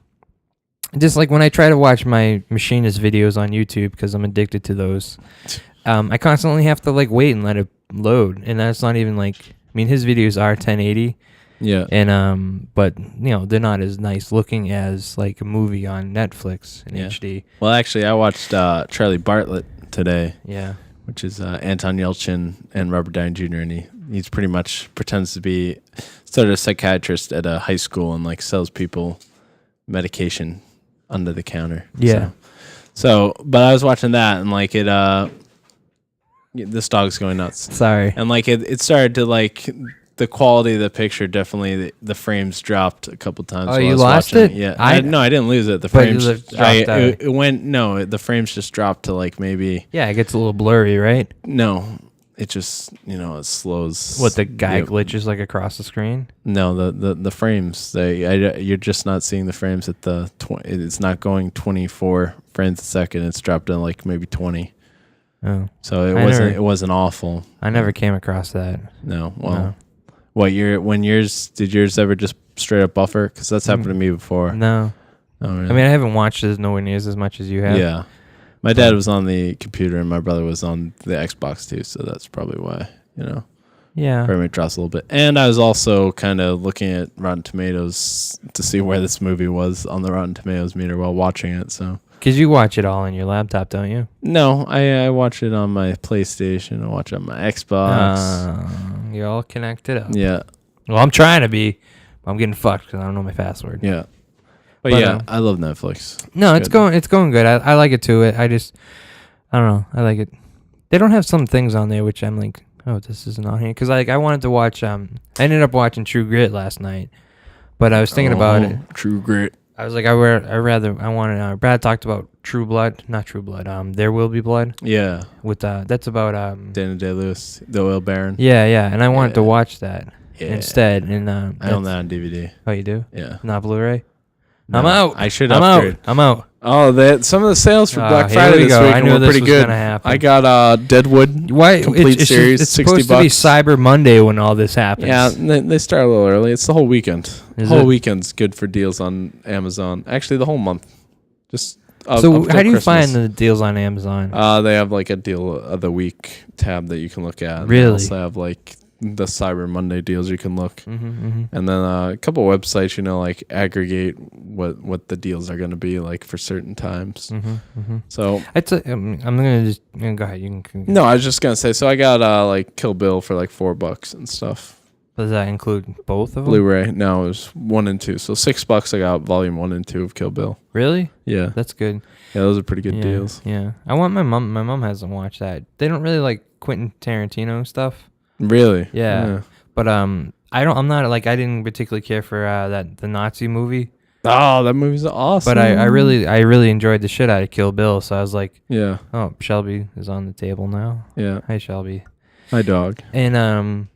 just like when I try to watch my machinist videos on YouTube, because I'm addicted to those, I constantly have to like wait and let it load, and that's not even like. I mean, his videos are 1080. Yeah. And but they're not as nice looking as like a movie on Netflix in HD. Well, actually, I watched Charlie Bartlett today. Yeah. Which is Anton Yelchin and Robert Downey Jr. and he's pretty much pretends to be sort of a psychiatrist at a high school and like sells people medication under the counter. Yeah. So but I was watching that and like it this dog's going nuts. Sorry. And like it started to like the quality of the picture definitely the frames dropped a couple times. Oh, you lost it? Yeah. I didn't lose it. The frames it went the frames just dropped to like maybe. Yeah, it gets a little blurry, right? No. It just it slows. What, the guy glitches like across the screen? No, the frames. You're just not seeing the frames at the it's not going 24 frames a second. It's dropped to like maybe 20. Oh. So it wasn't awful. I never came across that. No. Well. No. Did yours ever just straight up buffer? Because that's happened to me before. No. Oh, really? I mean, I haven't watched it nowhere near as much as you have. Yeah. My dad was on the computer and my brother was on the Xbox too, so that's probably why, Yeah. frame rate drops a little bit. And I was also kind of looking at Rotten Tomatoes to see where this movie was on the Rotten Tomatoes meter while watching it, so. Because you watch it all on your laptop, don't you? No, I watch it on my PlayStation. I watch it on my Xbox. You're all connected up. Yeah. Well, I'm trying to be. I'm getting fucked because I don't know my password. Yeah. But yeah, I love Netflix. No, it's going good. I like it too. I don't know. I like it. They don't have some things on there which I'm like, oh, this isn't on here. Because I wanted to watch. I ended up watching True Grit last night, but I was thinking about it. True Grit. I was like, Brad talked about not True Blood. There Will Be Blood. Yeah. With that's about Daniel Day-Lewis, the oil baron. Yeah, and I wanted to watch that instead. And I own that on DVD. Oh, you do? Yeah. Not Blu-ray. No, I'm out. I should upgrade. I'm out. Oh, some of the sales for Black Friday this week were pretty good. Happen. I got Deadwood complete series, it's $60. Supposed to be Cyber Monday when all this happens. Yeah, they start a little early. It's the whole weekend. Weekend's good for deals on Amazon. Actually, the whole month. Just so how do you find the deals on Amazon? They have like a deal of the week tab that you can look at. Really? They also have like the Cyber Monday deals you can look, and then a couple of websites like aggregate what the deals are going to be like for certain times. So I'm gonna just go ahead. You can. No, I was just gonna say. So I got like Kill Bill for like $4 and stuff. Does that include both of them? Blu-ray? No, it was 1 and 2. So $6 I got volume 1 and 2 of Kill Bill. Really? Yeah, that's good. Yeah, those are pretty good deals. Yeah, I want my mom. My mom hasn't watched that. They don't really like Quentin Tarantino stuff. Really? Yeah. But I didn't particularly care for the Nazi movie. Oh, that movie's awesome. But I really enjoyed the shit out of Kill Bill, so I was like, yeah. Oh, Shelby is on the table now. Yeah. Hi, Shelby. Hi, dog. And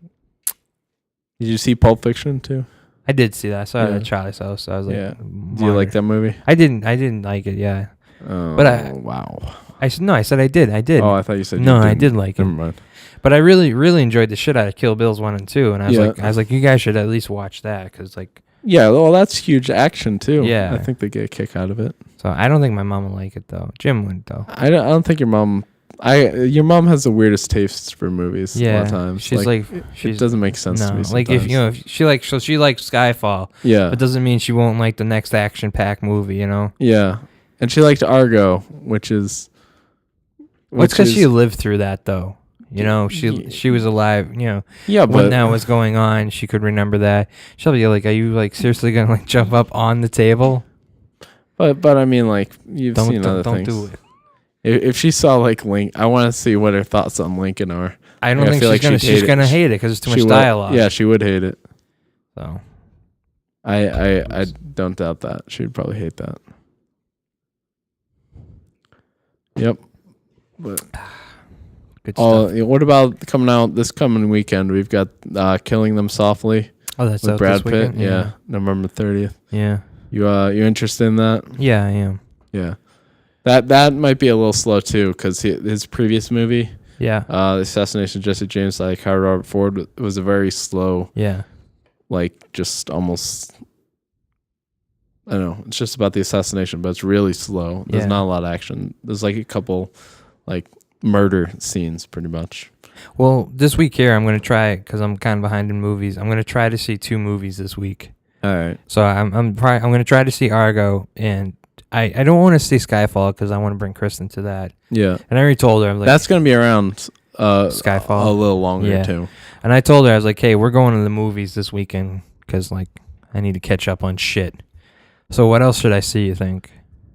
did you see Pulp Fiction too? I did see that. I saw it at Charlie's house. So I was like, yeah. Do you like that movie? I didn't like it. Yeah. Oh, but wow. I said I did. Oh, I thought you said no. I did like it. Never mind. But I really enjoyed the shit out of Kill Bills 1 and 2, and I was like, you guys should at least watch that because like. Yeah, well, that's huge action too. Yeah, I think they get a kick out of it. So I don't think my mom will like it though. Jim wouldn't though. I don't think your mom. Your mom has the weirdest tastes for movies. Yeah, a lot of times. She's it doesn't make sense to me. Sometimes. Like if she likes Skyfall. Yeah, it doesn't mean she won't like the next action-packed movie. Yeah, and she liked Argo, which is. It's because she lived through that though. She was alive. Yeah, when that was going on, she could remember that. She'll be like, "Are you like seriously gonna like jump up on the table?" But I mean, like you've seen other things. Don't do it. If she saw like Link, I want to see what her thoughts on Lincoln are. I don't think she's gonna hate it because it's too much dialogue. Yeah, she would hate it. So, I don't doubt that. She'd probably hate that. Yep. But Good stuff. What about coming out this coming weekend? We've got Killing Them Softly. Oh, that's with out Brad this Pitt. weekend? Yeah, November 30th. Yeah. You interested in that? Yeah, I am. Yeah. That might be a little slow too, because his previous movie, Yeah. The Assassination of Jesse James, like how Robert Ford, was a very slow. Yeah. Like just almost, I don't know. It's just about the assassination, but it's really slow. There's not a lot of action. There's like a couple, like murder scenes, pretty much. Well, this week here, I'm going to try, because I'm kind of behind in movies. I'm going to try to see 2 movies this week. All right. So I'm going to try to see Argo, and I don't want to see Skyfall because I want to bring Kristen to that. Yeah. And I already told her, I'm like, that's going to be around Skyfall a little longer too. And I told her, I was like, hey, we're going to the movies this weekend because like I need to catch up on shit. So what else should I see, you think?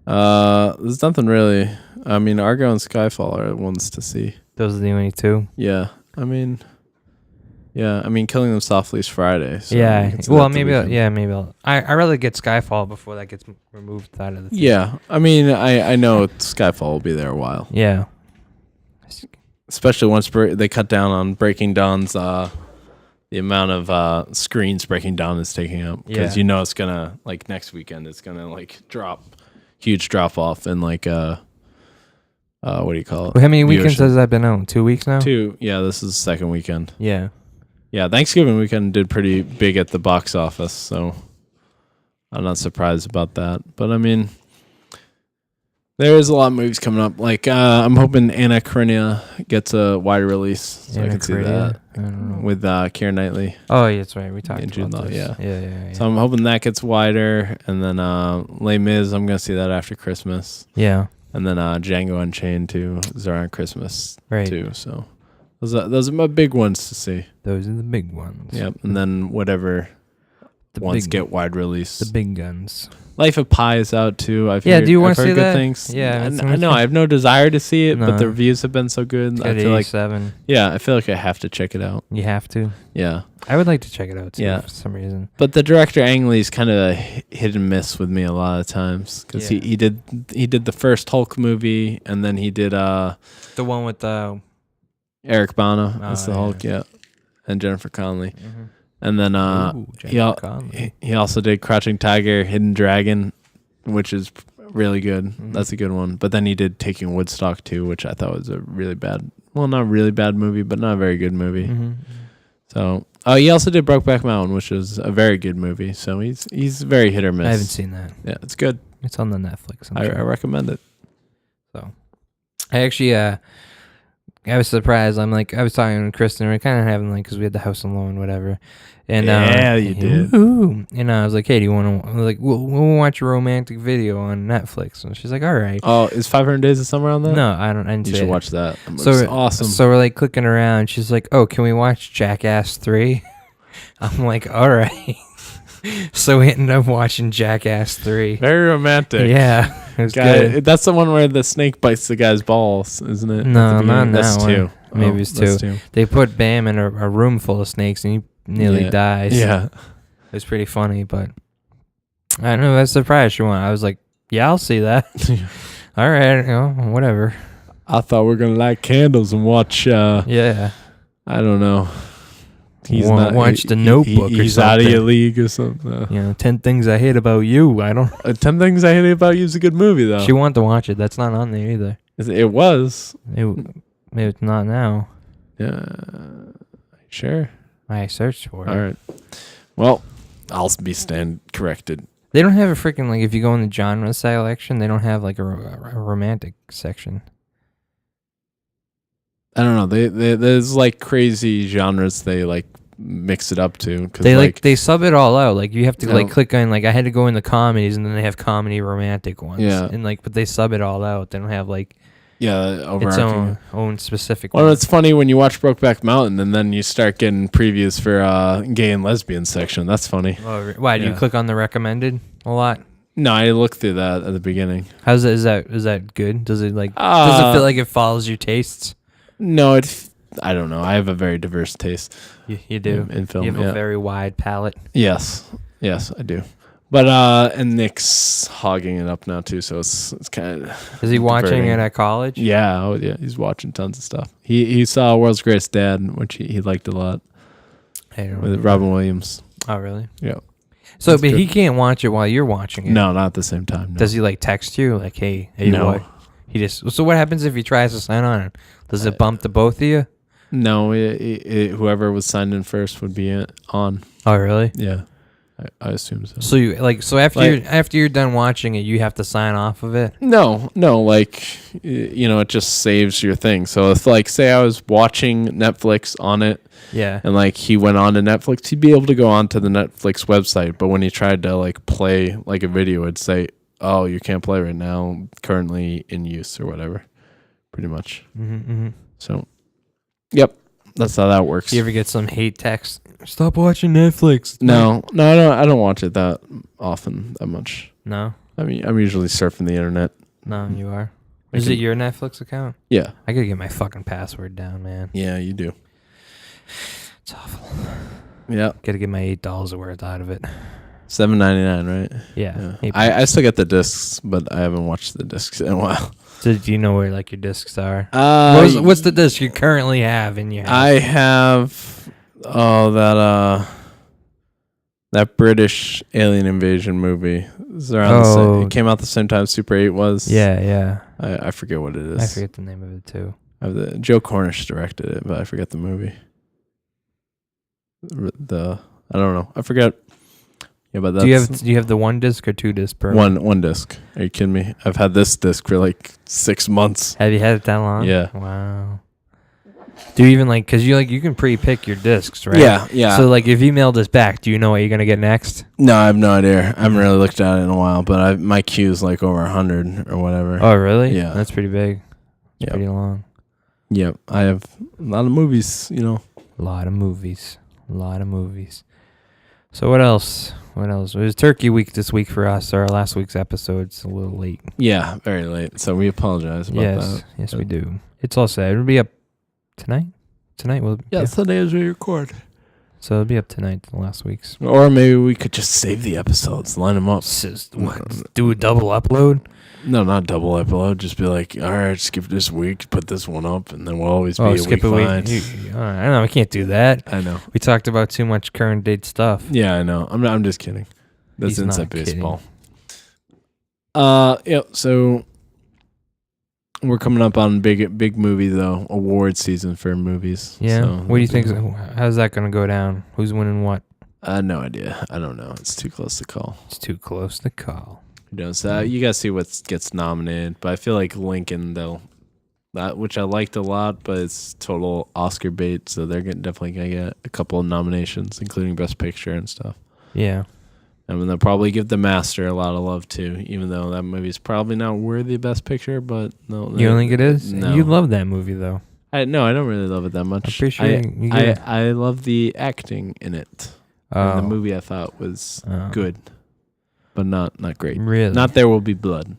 There's nothing really. I mean, Argo and Skyfall are ones to see. Those are the only 2? Yeah. I mean, Killing Them Softly is Friday. So yeah. Well, maybe I'd rather get Skyfall before that gets removed out of the theater. Yeah. I mean, I know Skyfall will be there a while. Yeah. Especially once they cut down on Breaking Dawn's, the amount of screens Breaking Dawn is taking up. Because you know it's going to, like next weekend, it's going to like huge drop off in like, what do you call it? Well, how many weekends has that been out? 2 weeks now? 2. Yeah, this is the second weekend. Yeah. Yeah, Thanksgiving weekend did pretty big at the box office, so I'm not surprised about that. But I mean, there's a lot of movies coming up. Like I'm hoping Anna Karenina gets a wider release, so I can see that. I don't know. With Keira Knightley. Oh, yeah, that's right. We talked about this. Yeah. So I'm hoping that gets wider, and then Les Mis, I'm gonna see that after Christmas. Yeah. And then Django Unchained too is around Christmas too. So those are my big ones to see. Those are the big ones. Yep. And then whatever get wide release. The big guns. Life of Pi is out too. Do you want to see good that? Things. Yeah. I know. I have no desire to see it, but the reviews have been so good. I feel like I feel like I have to check it out. You have to. Yeah. I would like to check it out too for some reason. But the director Ang Lee's kind of hit and miss with me a lot of times because he did the first Hulk movie, and then he did the one with Eric Bana as the Hulk, and Jennifer Connelly. Mm-hmm. And then he also did Crouching Tiger, Hidden Dragon, which is really good. Mm-hmm. That's a good one. But then he did Taking Woodstock too, which I thought was a really bad, well, not really bad movie, but not a very good movie. Mm-hmm. So, he also did Brokeback Mountain, which is a very good movie. So he's very hit or miss. I haven't seen that. Yeah, it's good. It's on the Netflix. I recommend it. So, I actually I was surprised. I was talking to Kristen. We are kind of having because we had the house alone, whatever. And you did. Woo-hoo. And I was like, hey, do you want to? Like, we'll watch a romantic video on Netflix. And she's like, all right. Oh, is 500 Days of Summer on that? No, I didn't. You should watch that. So it's awesome. So we're clicking around. She's like, oh, can we watch Jackass 3? I'm like, all right. So we ended up watching Jackass 3. Very romantic. Yeah. It was good. That's the one where the snake bites the guy's balls, isn't it? No, not that's that 2. One. Maybe it's 2. They put Bam in a room full of snakes and he nearly dies. Yeah. It was pretty funny, but I don't know. I was surprised. I was like, yeah, I'll see that. All right. Whatever. I thought we were going to light candles and watch. Yeah. I don't know. Watch The Notebook or something. He's out of your league or something. 10 Things I Hate About You. I don't. 10 Things I Hate About You is a good movie, though. She wanted to watch it. That's not on there either. It was. Maybe it's not now. Yeah. Sure. I searched for it. All right. Well, I'll be corrected. They don't have a freaking, if you go in the genre selection, they don't have a romantic section. I don't know. There's crazy genres they mix it up to. Cause they sub it all out. You have to click on I had to go in the comedies and then they have comedy romantic ones. Yeah. And but they sub it all out. They don't have its own specific. Well, it's funny when you watch Brokeback Mountain and then you start getting previews for gay and lesbian section. That's funny. Oh, why do you click on the recommended a lot? No, I looked through that at the beginning. How's that? Is that good? Does it does it feel like it follows your tastes? No, I don't know. I have a very diverse taste. You do in film. You have a very wide palette. Yes, I do. But and Nick's hogging it up now too, so it's kind of. Is he watching it at college? Yeah, he's watching tons of stuff. He saw World's Greatest Dad, which he liked a lot. With Robin Williams. Oh, really? Yeah. So, but he can't watch it while you're watching it. No, not at the same time. No. Does he like text you like, "Hey, no. Boy"? He just. So what happens if he tries to sign on? Does it bump the both of you? No, whoever was signed in first would be on. Oh, really? Yeah, I assume so. So you after you're done watching it, you have to sign off of it. No, like it just saves your thing. So if like say I was watching Netflix on it, yeah, and like he went on to Netflix, he'd be able to go on to the Netflix website. But when he tried to like play like a video, it'd say, "Oh, you can't play right now, currently in use" or whatever. Pretty much. Mm-hmm. So. Yep, that's how that works. You ever get some hate text? Stop watching Netflix. No, I don't watch it that often, that much. No? I mean, I'm usually surfing the internet. No, you are? Is it your Netflix account? Yeah. I gotta get my fucking password down, man. Yeah, you do. It's awful. Yeah. Gotta get my $8 worth out of it. $7.99, right? Yeah. I still get the discs, but I haven't watched the discs in a while. So do you know where like your discs are? What's the disc you currently have in your house? I have that British alien invasion movie. It's around it came out the same time Super 8 was. Yeah. I forget what it is. I forget the name of it too. Joe Cornish directed it, but I forget the movie. I don't know. I forget. Yeah, but that's, do you have the one disc or two disc per one disc? Are you kidding me? I've had this disc for like 6 months. Have you had it that long? Yeah. Wow. Do you even because you can pre-pick your discs, right? Yeah. So like if you mail this back, do you know what you're gonna get next? No, I have no idea. I haven't really looked at it in a while, but my queue is like over 100 or whatever. Oh, really? Yeah. That's pretty big. It's pretty long. Yep. I have a lot of movies, A lot of movies. So what else? It was Turkey Week this week for us. Our last week's episode's a little late. Yeah, very late. So we apologize about that. Yes, we do. It's all set. It'll be up tonight. Tonight will. Yeah, Sunday as we record. So it'll be up tonight. The last week's. Or maybe we could just save the episodes, line them up. Do a double upload? No, not double upload. Just be like, all right, skip this week, put this one up, and then we'll always be a week behind. I know we can't do that. I know. We talked about too much current date stuff. Yeah, I know. I'm just kidding. That's inside baseball. Yeah. So we're coming up on big movie though. Award season for movies. Yeah. So what do you think? How's that going to go down? Who's winning what? No idea. I don't know. It's too close to call. So you guys see what gets nominated, but I feel like Lincoln though, which I liked a lot, but it's total Oscar bait. So they're definitely gonna get a couple of nominations, including Best Picture and stuff. Yeah. And they'll probably give The Master a lot of love too, even though that movie's probably not worthy of Best Picture. But no, you don't think it is? No. You love that movie though. I don't really love it that much. I'm pretty sure I love the acting in it. And the movie I thought was good, but not great. Really? Not There Will Be Blood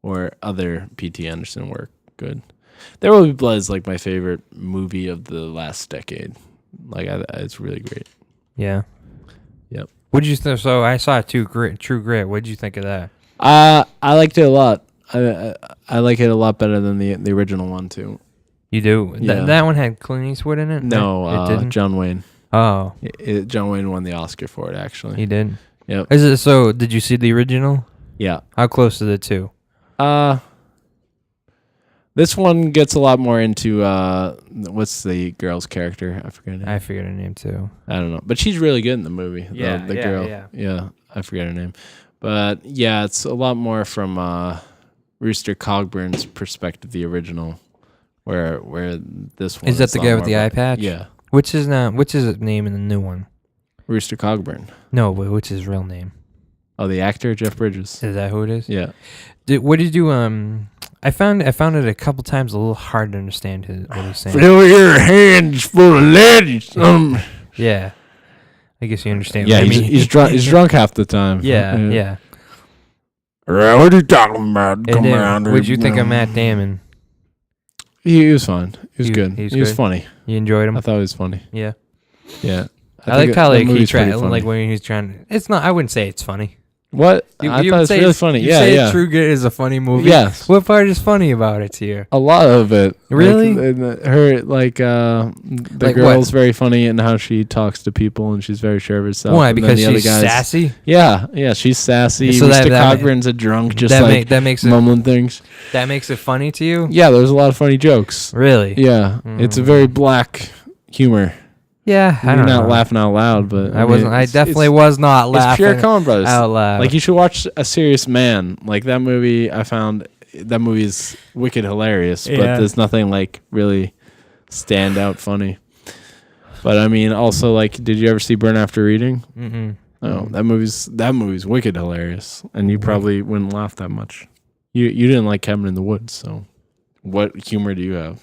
or other P.T. Anderson work. Good. There Will Be Blood is like my favorite movie of the last decade. Like it's really great. Yeah. Yep. What'd you think? So I saw True Grit. What'd you think of that? I liked it a lot. I like it a lot better than the original one too. You do? Yeah. That one had Clint Eastwood in it? No, it didn't. John Wayne. Oh. John Wayne won the Oscar for it, actually. He did? Yep. Is it so? Did you see the original? Yeah. How close are the two? This one gets a lot more into what's the girl's character? I forget her name. I forget her name too. I don't know, but she's really good in the movie. Yeah, the girl. Yeah, I forget her name, but yeah, it's a lot more from Rooster Cogburn's perspective. The original, where this one is that the guy with the eye patch? Yeah. Which is his name in the new one? Rooster Cogburn. No, but what's his real name? Oh, the actor Jeff Bridges. Is that who it is? Yeah. What did you I found it a couple times a little hard to understand what he's saying. Fill your hands full of lead. Yeah. I guess you understand. Yeah, what I mean. he's drunk. He's drunk half the time. Yeah. What are you talking about? Come around. What'd you think of Matt Damon? He was fine. He was good. He was funny. You enjoyed him? I thought he was funny. Yeah. Yeah. I like how he tried, like when he's trying. It's not. I wouldn't say it's funny. What? I thought it was really funny. You say True Grit is a funny movie? Yes. What part is funny about it to you? A lot of it. Really? The girl's very funny in how she talks to people, and she's very sure of herself. Why? Because she's sassy? Yeah, she's sassy. So Mr. Cogburns a drunk, just that makes mumbling things. That makes it funny to you? Yeah, there's a lot of funny jokes. Really? Yeah. It's a very black humor. Yeah, I don't know. You're not laughing out loud, but I definitely was not laughing. It's pure Coen Brothers out loud. Like, you should watch A Serious Man. Like, that movie, I found that movie is wicked hilarious, but there's nothing like really stand out funny. But I mean, also, like, did you ever see Burn After Reading? Mm-mm. Oh, that movie's wicked hilarious, and you probably wouldn't laugh that much. You didn't like Cabin in the Woods, so what humor do you have?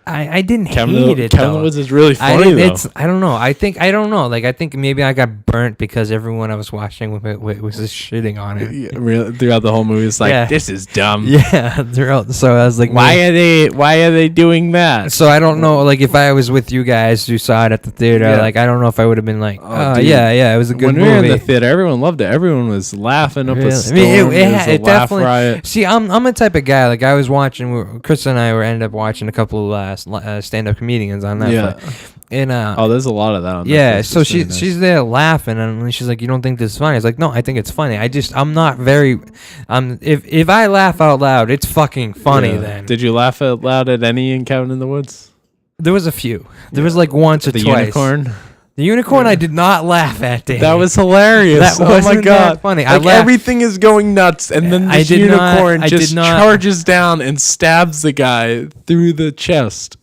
I didn't hate it. Cabin in the Woods is really funny, though. I don't know. I don't know. Like, I think maybe I got burnt because everyone I was watching with it was just shitting on it. Yeah, really, throughout the whole movie, it's like, this is dumb. Yeah, throughout. So I was like, why are they doing that? So I don't know. Like, if I was with you guys who saw it at the theater, like, I don't know if I would have been like, yeah, it was a good movie. When we were in the theater, everyone loved it. Everyone was laughing up a storm. It definitely. Riot. See, I'm a type of guy. Like, I was watching. Chris and I ended up watching a couple of stand-up comedians on Netflix. Yeah. And there's a lot of that on Netflix. Yeah, so she's there laughing, and she's like, "You don't think this is funny?" I was like, "No, I think it's funny. I'm not very if I laugh out loud, it's fucking funny then." Did you laugh out loud at any in Cabin in the Woods? There was a few. There was like once or twice. The unicorn I did not laugh at, Danny. That was hilarious. Oh my God. Funny. Like, everything is going nuts, and then the unicorn just charges down and stabs the guy through the chest.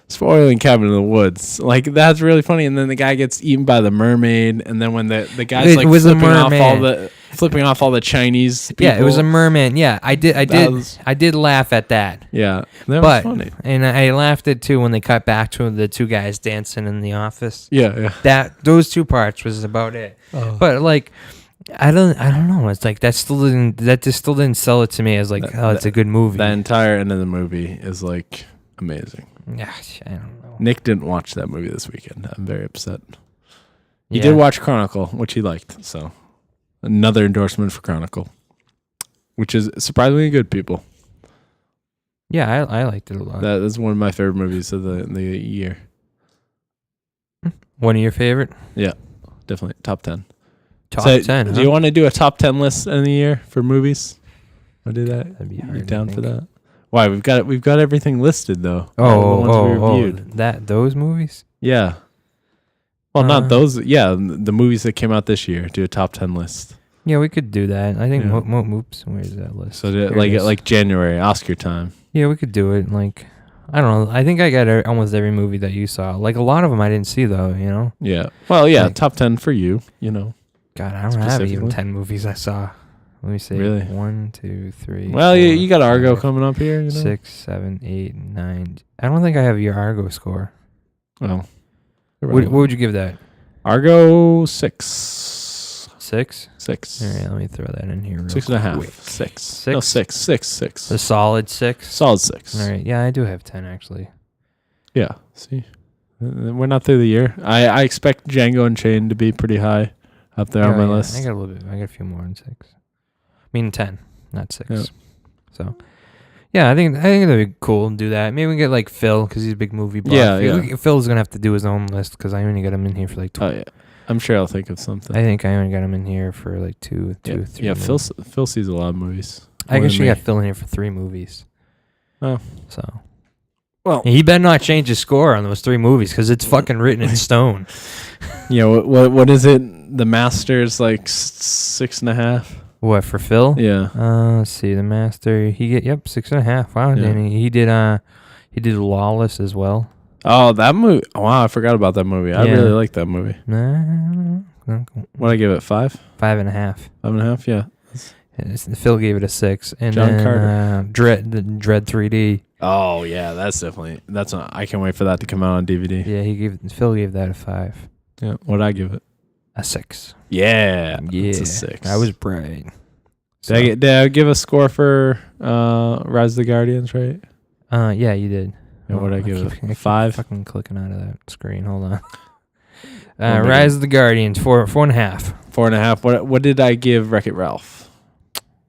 Spoiling Cabin in the Woods. Like, that's really funny. And then the guy gets eaten by the mermaid, and then when the guy's like flipping off all the Chinese people. Yeah, it was a merman. Yeah, I did laugh at that. Yeah, that was funny. And I laughed at too when they cut back to the two guys dancing in the office. Yeah. Those two parts was about it. Oh. But like, I don't know. It's like that just still didn't sell it to me as like, it's a good movie. The entire end of the movie is like amazing. Yeah, I don't know. Nick didn't watch that movie this weekend. I'm very upset. He did watch Chronicle, which he liked. So, another endorsement for Chronicle, which is surprisingly good, people. Yeah, I liked it a lot. That is one of my favorite movies of the year. One of your favorite? Yeah, definitely top 10. Top 10. Huh? Do you want to do a top 10 list in the year for movies? Want to do that? That'd be hard. You down for that? Why? We've got everything listed though. Those movies? Yeah. Well, not those. Yeah, the movies that came out this year. Do a top 10 list. Yeah, we could do that. I think. Oops, where's that list? So like January, Oscar time. Yeah, we could do it. Like, I don't know. I think I got almost every movie that you saw. Like, a lot of them I didn't see though. You know. Yeah. Well, yeah, like, top 10 for you. You know. God, I don't have even 10 movies I saw. Let me see. Really? 1, 2, 3. Well, 4, you got Argo coming up here. You know? 6, 7, 8, 9. I don't think I have your Argo score. Oh. What would you give that? Argo 6. 6? 6. All right, let me throw that in here. 6.5. Quick. 6. 6? No, 6. A solid 6? Solid 6. All right. Yeah, I do have 10 actually. Yeah. See, we're not through the year. I expect Django Unchained to be pretty high up there on my list. I got a little bit. I got a few more than 6. I mean 10, not 6. Yeah. So, yeah, I think that'd be cool to do that. Maybe we can get like Phil because he's a big movie buff. Yeah. Phil's gonna have to do his own list because I only got him in here for like 2. Oh yeah, I'm sure I'll think of something. I think I only got him in here for like 2, 3. Yeah, Phil sees a lot of movies. I guess you got Phil in here for 3 movies. Oh, so. Well, he better not change his score on those 3 movies because it's fucking written in stone. Yeah, what is it? The Master's like 6.5. What, for Phil? Yeah. Let's see. The Master. 6.5. Wow, yeah. Danny. He did Lawless as well. Oh, that movie. Wow, I forgot about that movie. I really like that movie. What I give it? 5? 5.5. 5.5. Yeah. Phil gave it a 6. And John then, Carter. Dread 3D. Oh yeah, I can't wait for that to come out on DVD. Yeah, Phil gave that a 5. Yeah. What'd I give it? A 6. Yeah. It's a 6. I was bright. So. Did I give a score for Rise of the Guardians, right? Yeah, you did. Yeah, what'd I give it? 5? Fucking clicking out of that screen. Hold on. Rise of the Guardians, 4.5. 4.5. What did I give Wreck-It Ralph?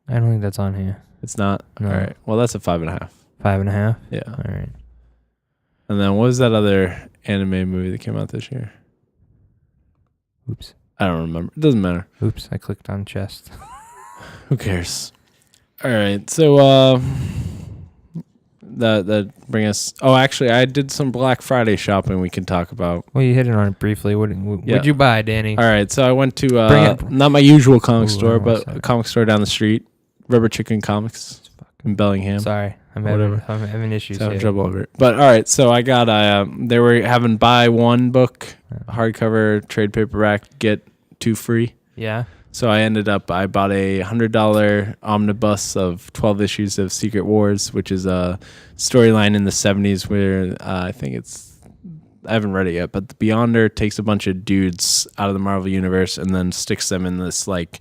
I don't think that's on here. It's not? No. All right. Well, that's a 5.5. 5.5? Yeah. All right. And then what was that other anime movie that came out this year? Oops. I don't remember. It doesn't matter. Oops, I clicked on chest. Who cares? All right. So that bring us. Oh, actually, I did some Black Friday shopping we can talk about. Well, you hit it on it briefly. What'd you buy, Danny? All right. So I went to not my usual comic store, but a comic store down the street, Rubber Chicken Comics in Bellingham. Sorry, I'm having issues here. Trouble over it. But all right. So I got they were having buy one book, hardcover, trade paperback, get two free. Yeah. So I bought a $100 omnibus of 12 issues of Secret Wars, which is a storyline in the 70s where I haven't read it yet, but the Beyonder takes a bunch of dudes out of the Marvel Universe and then sticks them in this like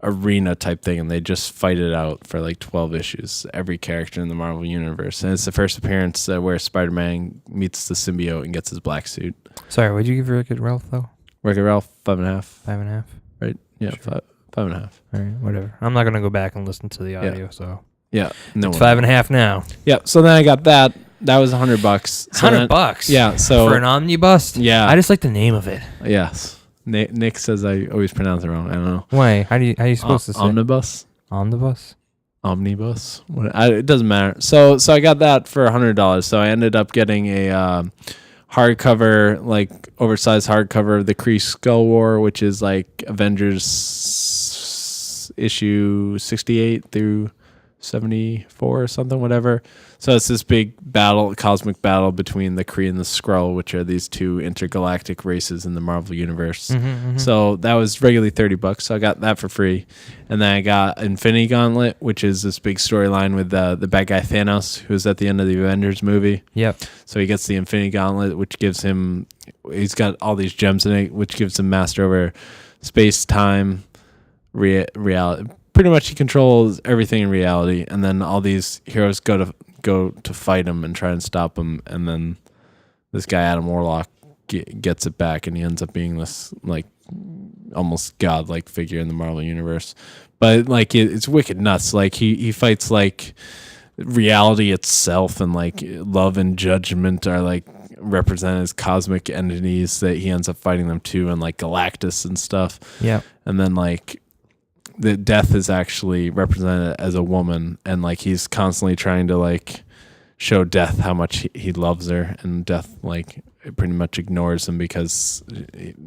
arena type thing, and they just fight it out for like 12 issues, every character in the Marvel Universe. And it's the first appearance where Spider-Man meets the symbiote and gets his black suit. Sorry, what'd you give Wreck-It Ralph, though? Wreck-It Ralph, 5.5. 5.5? Right? Yeah, sure. 5.5. All right, whatever. I'm not going to go back and listen to the audio, so. Yeah. No. It's 5.5 now. Yeah, so then I got that. That was $100. So $100? Yeah, so. For an omnibus? Yeah. I just like the name of it. Yes. Nick says I always pronounce it wrong. I don't know. Why? How you supposed to say? Omnibus? Omnibus? Omnibus? It doesn't matter. So I got that for $100. So I ended up getting a hardcover, like oversized hardcover of the Kree Skull War, which is like Avengers issue 68 through 74 or something, whatever. So it's this big cosmic battle between the Kree and the Skrull, which are these two intergalactic races in the Marvel Universe. Mm-hmm. So that was regularly $30. So I got that for free. And then I got Infinity Gauntlet, which is this big storyline with the bad guy Thanos, who's at the end of the Avengers movie. Yep. So he gets the Infinity Gauntlet, which gives him, he's got all these gems in it, which gives him master over space, time, reality. Pretty much he controls everything in reality. And then all these heroes go to fight him and try and stop him, and then this guy Adam Warlock gets it back, and he ends up being this like almost godlike figure in the Marvel Universe. But like it's wicked nuts. Like he fights like reality itself, and like love and judgment are like represented as cosmic entities that he ends up fighting them too, and like Galactus and stuff. Yeah. And then like the death is actually represented as a woman, and like he's constantly trying to like show Death how much he loves her, and Death like pretty much ignores him because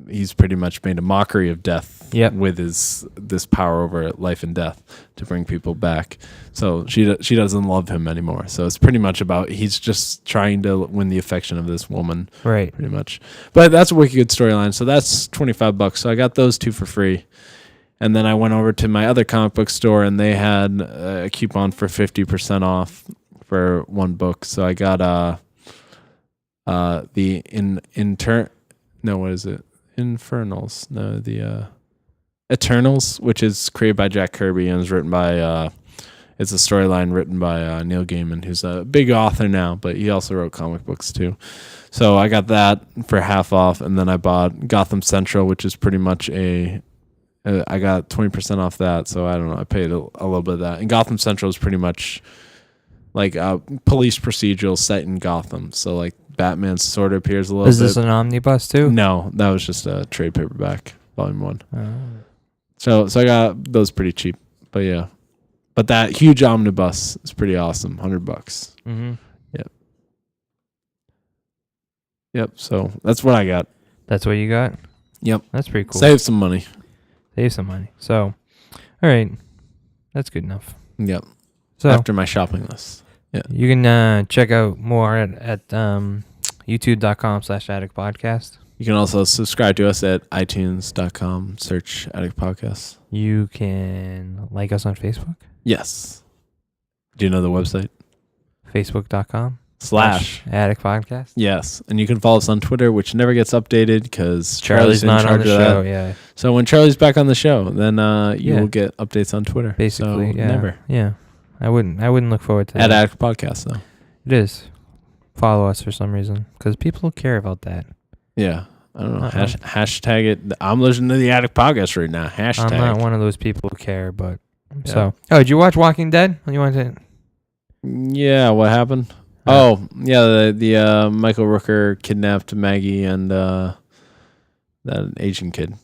he's pretty much made a mockery of Death. Yep. With this power over life and death to bring people back. So she doesn't love him anymore. So it's pretty much about he's just trying to win the affection of this woman, right? Pretty much. But that's a wicked good storyline. So that's $25. So I got those two for free. And then I went over to my other comic book store, and they had a coupon for 50% off for one book. So I got the Infernals. No, the Eternals, which is created by Jack Kirby and is written by it's a storyline written by Neil Gaiman, who's a big author now, but he also wrote comic books too. So I got that for half off, and then I bought Gotham Central, which is pretty much I got 20% off that, so I don't know. I paid a little bit of that. And Gotham Central is pretty much like a police procedural set in Gotham. So like Batman sort of appears a little bit. Is this an omnibus too? No, that was just a trade paperback, volume 1. So I got those pretty cheap. But yeah. But that huge omnibus is pretty awesome. $100. Mm-hmm. Yep. So that's what I got. That's what you got? Yep. That's pretty cool. Save some money. So, all right. That's good enough. Yep. So after my shopping list. Yeah. You can check out more at youtube.com/Attic Podcast. You can also subscribe to us at itunes.com. Search Attic Podcast. You can like us on Facebook. Yes. Do you know the website? Facebook.com/Attic Podcast. Yes. And you can follow us on Twitter, which never gets updated because Charlie's not on the show. Yeah. So when Charlie's back on the show, then you will get updates on Twitter. Basically, so yeah. Never. Yeah. I wouldn't look forward to that. At Attic Podcast, though. It is. Follow us for some reason because people care about that. Yeah. I don't know. Hashtag it. I'm listening to the Attic Podcast right now. Hashtag. I'm not one of those people who care, but so. Oh, did you watch Walking Dead? You want to? Yeah. What happened? The Michael Rooker kidnapped Maggie and that Asian kid.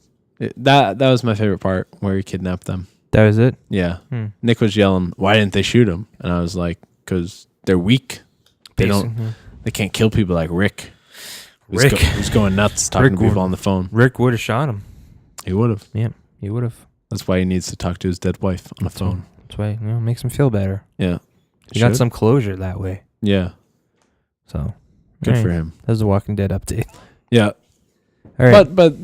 That was my favorite part, where he kidnapped them. That was it? Yeah. Nick was yelling, "Why didn't they shoot him?" And I was like, "Because they're weak. They can't kill people like Rick. Who's going nuts talking to people on the phone. Rick would have shot him. He would have. Yeah, he would have. That's why he needs to talk to his dead wife on the phone. That's why, it makes him feel better. Yeah. He got some closure that way. Yeah. So good for him. That was the Walking Dead update. Yeah. All right. But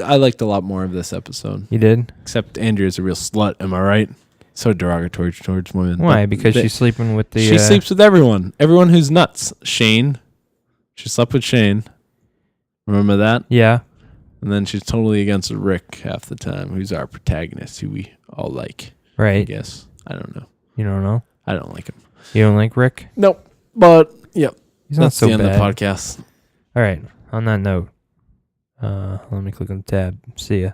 I liked a lot more of this episode. You did? Except Andrea's a real slut, am I right? So derogatory towards women. Why? Because she's sleeping with the... She sleeps with everyone. Everyone who's nuts. Shane. She slept with Shane. Remember that? Yeah. And then she's totally against Rick half the time, who's our protagonist, who we all like. Right. I guess. I don't know. You don't know? I don't like him. You don't like Rick? Nope. But, yep. He's not so bad. That's the end of the podcast. All right. On that note, let me click on the tab. See ya.